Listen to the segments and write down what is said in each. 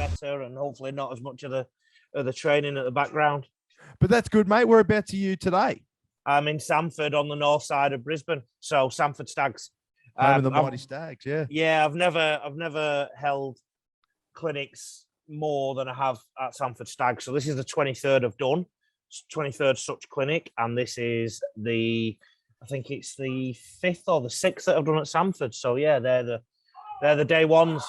better, and hopefully not as much of the training at the background. But that's good, mate. Whereabouts are you today? I'm in Sanford on the north side of Brisbane, so Sanford Stags. Home of the Mighty Stags, yeah. Yeah, I've never held clinics more than I have at Sanford Stags. So this is the 23rd I've done, 23rd such clinic, and this is I think it's the 5th or the 6th that I've done at Sanford. So yeah, they're the day ones.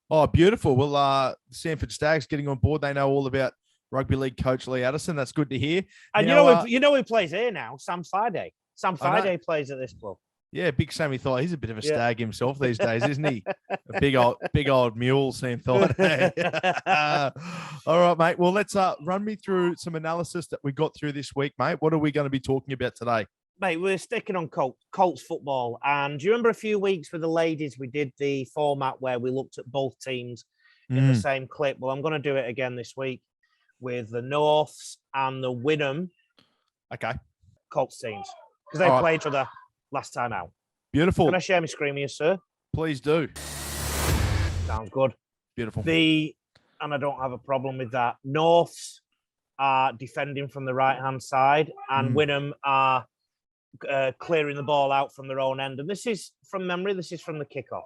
Oh, beautiful. Well, Sanford Stags getting on board. They know all about rugby league coach Lee Addison. That's good to hear. And now, you know who plays here now? Sam Friday. Sam Friday plays at this club. Yeah, big Sammy Thigh. He's a bit of a stag himself these days, isn't he? A big old mule, Sam Thigh. All right, mate. Well, let's run me through some analysis that we got through this week, mate. What are we going to be talking about today? Mate, we're sticking on Colts football. And do you remember a few weeks with the ladies, we did the format where we looked at both teams in the same clip? Well, I'm going to do it again this week with the Norths and the Wynnum Colts teams, because they played each other last time out. Beautiful. Can I share my screen here, sir? Please do. Sounds good. Beautiful. And I don't have a problem with that. Norths are defending from the right-hand side, and Wynnum are clearing the ball out from their own end. And this is from memory. This is from the kickoff.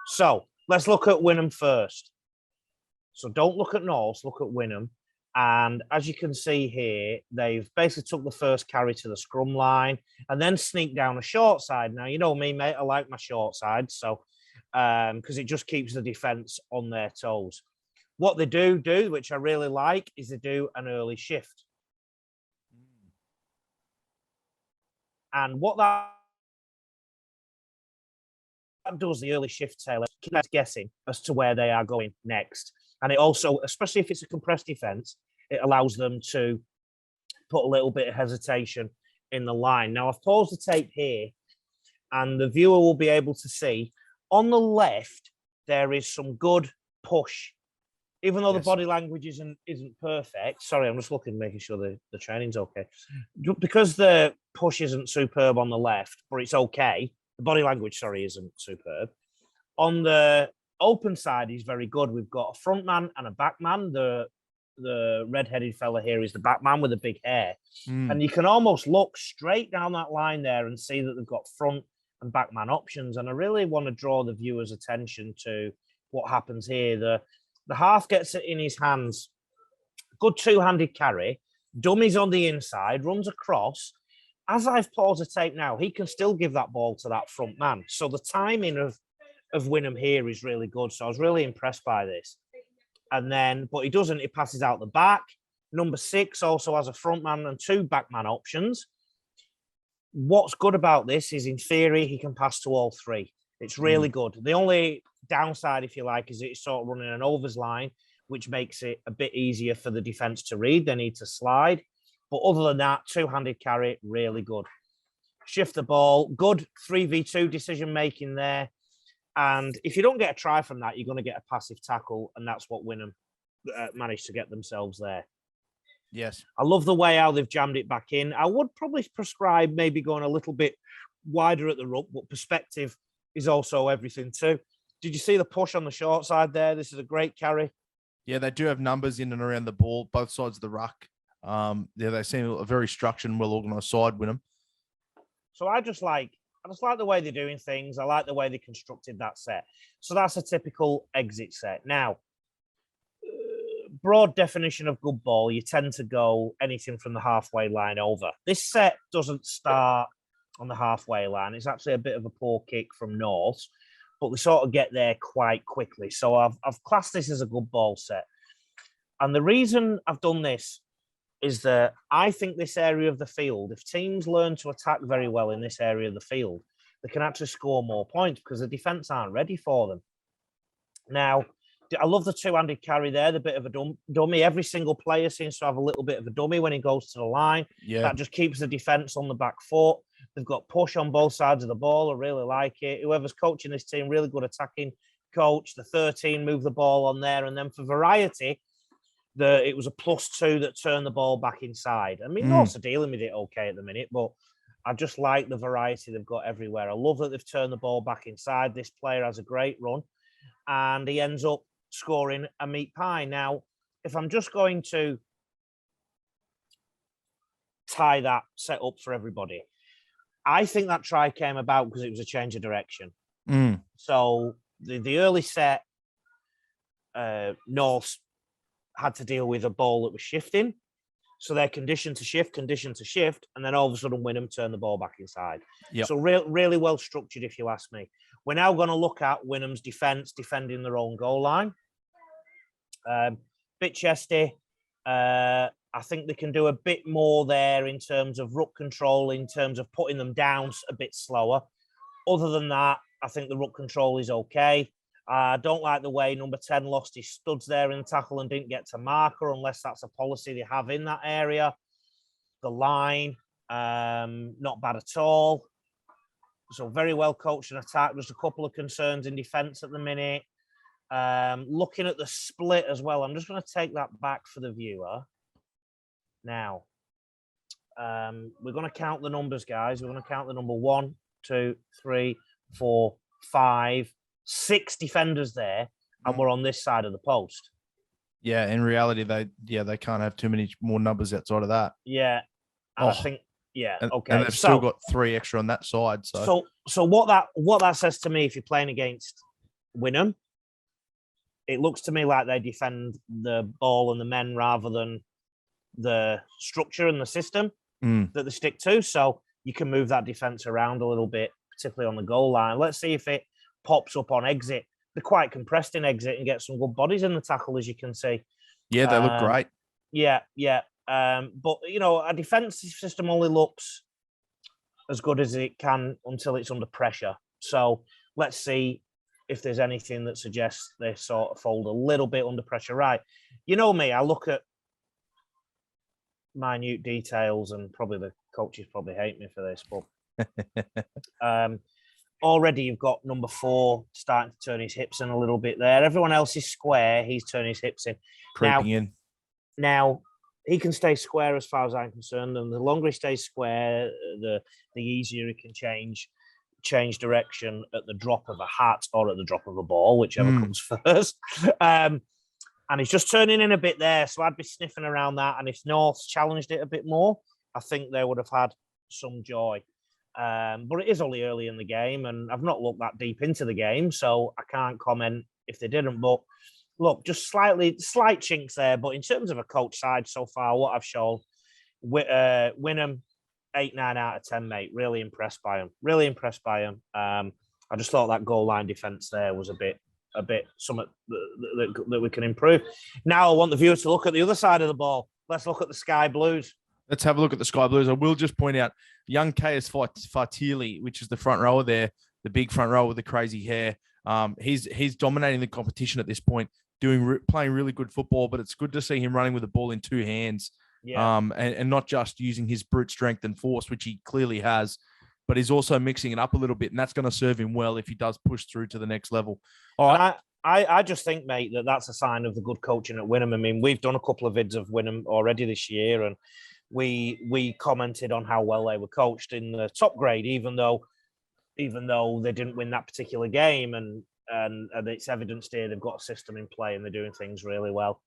So let's look at Wynnum first. So don't look at Norths, look at Wynnum. And as you can see here, they've basically took the first carry to the scrum line and then sneaked down a short side. Now, you know me, mate, I like my short side. So, because it just keeps the defense on their toes. What they do, which I really like, is they do an early shift. And what that does, the early shift, Taylor, keep us guessing as to where they are going next. And it also, especially if it's a compressed defense, it allows them to put a little bit of hesitation in the line. Now, I've paused the tape here, and the viewer will be able to see on the left, there is some good push. Even though the body language isn't perfect. Sorry, I'm just looking, making sure the training's okay. Because the push isn't superb on the left, but it's okay. The body language, isn't superb. On the open side, he's very good. We've got a front man and a back man. The red-headed fella here is the back man with the big hair. And you can almost look straight down that line there and see that they've got front and back man options. And I really want to draw the viewer's attention to what happens here. The half gets it in his hands. Good two-handed carry. Dummies on the inside, runs across. As I've paused the tape now, he can still give that ball to that front man. So the timing of Wynnum here is really good. So I was really impressed by this. And then, but he doesn't, he passes out the back. Number 6 also has a front man and 2 back man options. What's good about this is, in theory, he can pass to all 3. It's really good. The only downside, if you like, is it's sort of running an overs line, which makes it a bit easier for the defense to read. They need to slide. But other than that, two-handed carry, really good. Shift the ball, good 3v2 decision-making there. And if you don't get a try from that, you're going to get a passive tackle, and that's what Wynnum managed to get themselves there. Yes. I love the way how they've jammed it back in. I would probably prescribe maybe going a little bit wider at the ruck, but perspective is also everything too. Did you see the push on the short side there? This is a great carry. Yeah, they do have numbers in and around the ball, both sides of the ruck. They seem a very structured and well-organised side, Wynnum. So I just like the way they're doing things. I like the way they constructed that set. So that's a typical exit set. Now, broad definition of good ball, you tend to go anything from the halfway line over. This set doesn't start on the halfway line. It's actually a bit of a poor kick from North, but we sort of get there quite quickly. So I've classed this as a good ball set. And the reason I've done this is that I think this area of the field, if teams learn to attack very well in this area of the field, they can actually score more points because the defense aren't ready for them. Now, I love the two-handed carry there, the bit of a dummy. Every single player seems to have a little bit of a dummy when he goes to the line. Yeah. That just keeps the defense on the back foot. They've got push on both sides of the ball. I really like it. Whoever's coaching this team, really good attacking coach. The 13 move the ball on there. And then for variety, it was a +2 that turned the ball back inside. I mean, Norths are dealing with it okay at the minute, but I just like the variety they've got everywhere. I love that they've turned the ball back inside. This player has a great run, and he ends up scoring a meat pie. Now, if I'm just going to tie that set up for everybody, I think that try came about because it was a change of direction. So the early set, North had to deal with a ball that was shifting. So they're conditioned to shift, and then all of a sudden Wynnum turn the ball back inside. Yep. So really well structured, if you ask me. We're now going to look at Wynnum's defending their own goal line. Bit chesty. I think they can do a bit more there in terms of ruck control, in terms of putting them down a bit slower. Other than that, I think the ruck control is okay. I don't like the way number 10 lost his studs there in the tackle and didn't get to marker, unless that's a policy they have in that area. The line, not bad at all. So very well coached in attack. There's a couple of concerns in defence at the minute. Looking at the split as well, I'm just going to take that back for the viewer. Now, we're going to count the numbers, guys. We're going to count the number 1, 2, 3, 4, 5, 6 defenders there, and we're on this side of the post. Yeah, in reality, they can't have too many more numbers outside of that. Yeah, and I think okay. And they've still got 3 extra on that side. So what that says to me, if you're playing against Wynnum, it looks to me like they defend the ball and the men rather than the structure and the system that they stick to. So you can move that defense around a little bit, particularly on the goal line. Let's see if it pops up on exit. They're quite compressed in exit and get some good bodies in the tackle, as you can see. Yeah, they look great. Yeah. But, a defensive system only looks as good as it can until it's under pressure. So let's see if there's anything that suggests they sort of fold a little bit under pressure. Right. You know me, I look at minute details, and probably the coaches probably hate me for this, but already you've got number 4 starting to turn his hips in a little bit there. Everyone else is square. He's turning his hips in. Creeping in. Now, he can stay square as far as I'm concerned. And the longer he stays square, the easier he can change direction at the drop of a hat or at the drop of a ball, whichever comes first. And he's just turning in a bit there. So I'd be sniffing around that. And if North's challenged it a bit more, I think they would have had some joy. But it is only early in the game, and I've not looked that deep into the game, so I can't comment if they didn't. But look, just slight chinks there. But in terms of a coach side so far, what I've shown, Wynnum, 8, 9 out of 10, mate. Really impressed by him. I just thought that goal line defense there was a bit something that we can improve. Now I want the viewers to look at the other side of the ball. Let's look at the Sky Blues. Let's have a look at the Sky Blues. I will just point out young K.S. Fatili, which is the front rower there, the big front rower with the crazy hair. He's dominating the competition at this point, playing really good football, but it's good to see him running with the ball in 2 hands. Yeah. And not just using his brute strength and force, which he clearly has, but he's also mixing it up a little bit, and that's going to serve him well if he does push through to the next level. All right. I just think, mate, that's a sign of the good coaching at Wynnum. I mean, we've done a couple of vids of Wynnum already this year, and we commented on how well they were coached in the top grade, even though they didn't win that particular game, and it's evidenced here they've got a system in play and they're doing things really well.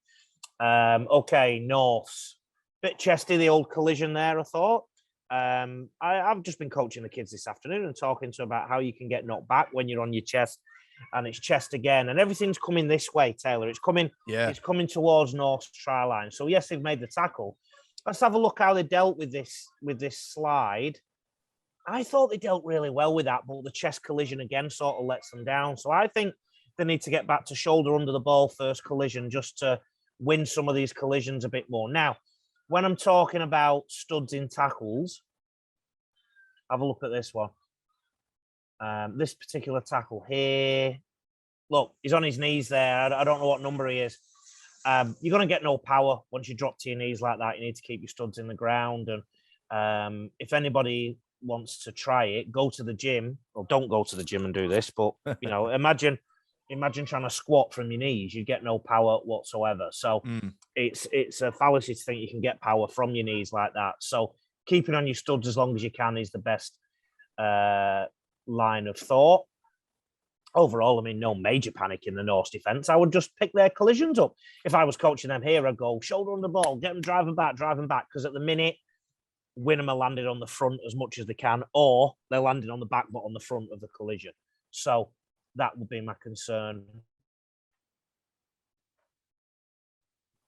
Okay, Norths. Bit chesty, the old collision there, I thought. I've just been coaching the kids this afternoon and talking to them about how you can get knocked back when you're on your chest, and it's chest again, and everything's coming this way, Taylor. It's coming towards North's try line. So yes, they've made the tackle. Let's have a look how they dealt with this slide. I thought they dealt really well with that, but the chest collision again sort of lets them down. So I think they need to get back to shoulder under the ball first collision just to win some of these collisions a bit more. Now, when I'm talking about studs in tackles, have a look at this one. This particular tackle here. Look, he's on his knees there. I don't know what number he is. You're going to get no power once you drop to your knees like that. You need to keep your studs in the ground. And if anybody wants to try it, go to the gym. Well, don't go to the gym and do this, but imagine trying to squat from your knees. You get no power whatsoever. So it's a fallacy to think you can get power from your knees like that. So keeping on your studs as long as you can is the best line of thought. overall, I mean, no major panic in the Norse defence. I would just pick their collisions up. If I was coaching them here, I'd go shoulder on the ball, get them driving back. Because at the minute, Wynnum are landed on the front as much as they can, or they're landing on the back, but on the front of the collision. So that would be my concern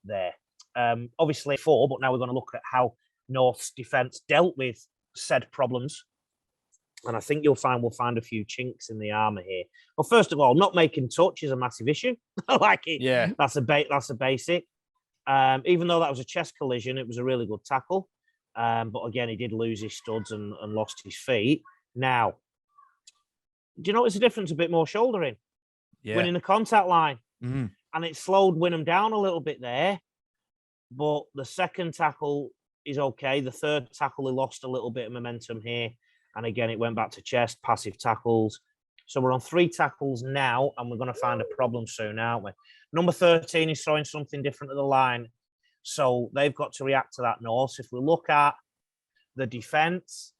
there. Obviously, but now we're going to look at how North's defence dealt with said problems. And I think we'll find a few chinks in the armour here. Well, first of all, not making touch is a massive issue. I like it. Yeah. That's a basic. Even though that was a chest collision, it was a really good tackle. But again, he did lose his studs and lost his feet. Now, do you notice the difference? A bit more shouldering, winning the contact line. Mm-hmm. And it slowed Wynnum down a little bit there. But the second tackle is okay. The third tackle, he lost a little bit of momentum here. And again, it went back to chest, passive tackles. So we're on 3 tackles now, and we're going to find a problem soon, aren't we? Number 13 is throwing something different at the line. So they've got to react to that, Norse. If we look at the defence,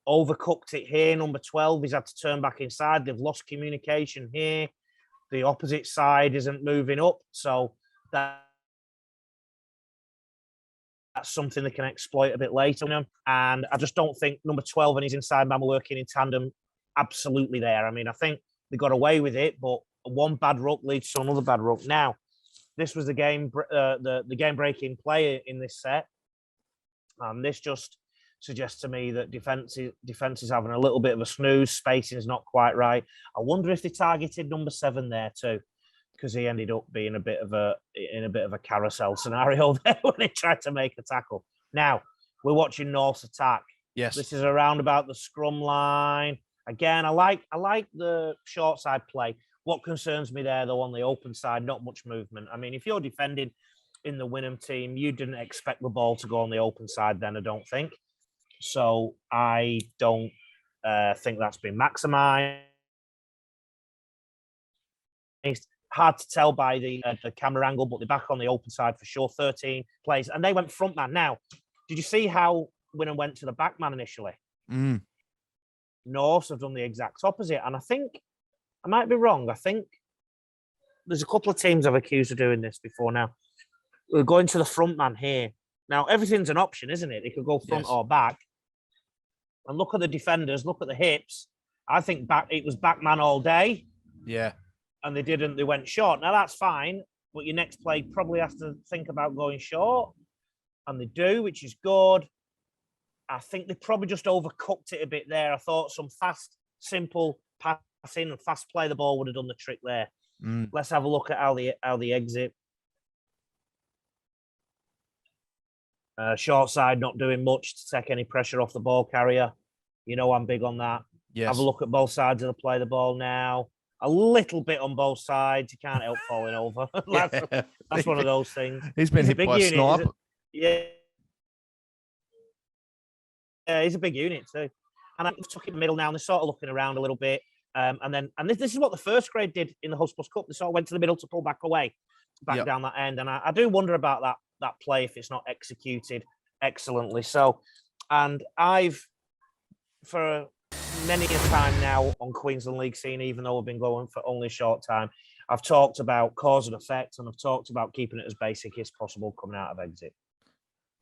overcooked it here. Number 12, he's had to turn back inside. They've lost communication here. The opposite side isn't moving up. So that's something they can exploit a bit later. And I just don't think number 12 and his inside man were working in tandem absolutely there. I mean, I think they got away with it, but one bad ruck leads to another bad ruck. Now, this was the game-breaking play in this set. And this just suggests to me that defense is having a little bit of a snooze. Spacing is not quite right. I wonder if they targeted number 7 there too, because he ended up being in a bit of a carousel scenario there when he tried to make a tackle. Now we're watching North's attack. Yes, this is around about the scrum line. Again, I like the short side play. What concerns me there, though, on the open side, not much movement. I mean, if you're defending in the Wynnum team, you didn't expect the ball to go on the open side then, I don't think. So I don't think that's been maximised. Hard to tell by the camera angle, but they're back on the open side for sure. 13 plays, and they went front man. Now, did you see how Wynnum went to the back man initially? Mm. Norse have done the exact opposite, and I think I might be wrong. I think there's a couple of teams I've accused of doing this before. Now we're going to the front man here. Now everything's an option, isn't it? It could go front or back. And look at the defenders. Look at the hips. I think it was back man all day. Yeah. And they didn't. They went short. Now that's fine, but your next play probably has to think about going short, and they do, which is good. I think they probably just overcooked it a bit there. I thought some fast, simple passing and fast play the ball would have done the trick there. Mm. Let's have a look at how the exit. Short side not doing much to take any pressure off the ball carrier. You know I'm big on that. Yes. Have a look at both sides of the play the ball now. A little bit on both sides. You can't help falling over. That's one of those things. He's been hit by a sniper. Yeah, he's a big unit too. And I've took it in the middle now, and they're sort of looking around a little bit. And this is what the first grade did in the Hubs Plus Cup. They sort of went to the middle to pull back away, down that end. And I do wonder about that play if it's not executed excellently. So, and I've, for many a time now on Queensland League scene, even though I've been going for only a short time, I've talked about cause and effect, and I've talked about keeping it as basic as possible coming out of exit.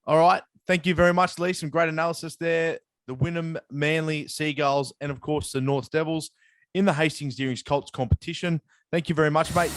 All right. Thank you very much, Lee. Some great analysis there. The Wynnum, Manly, Seagulls, and of course the North Devils in the Hastings Deerings Colts competition. Thank you very much, mate.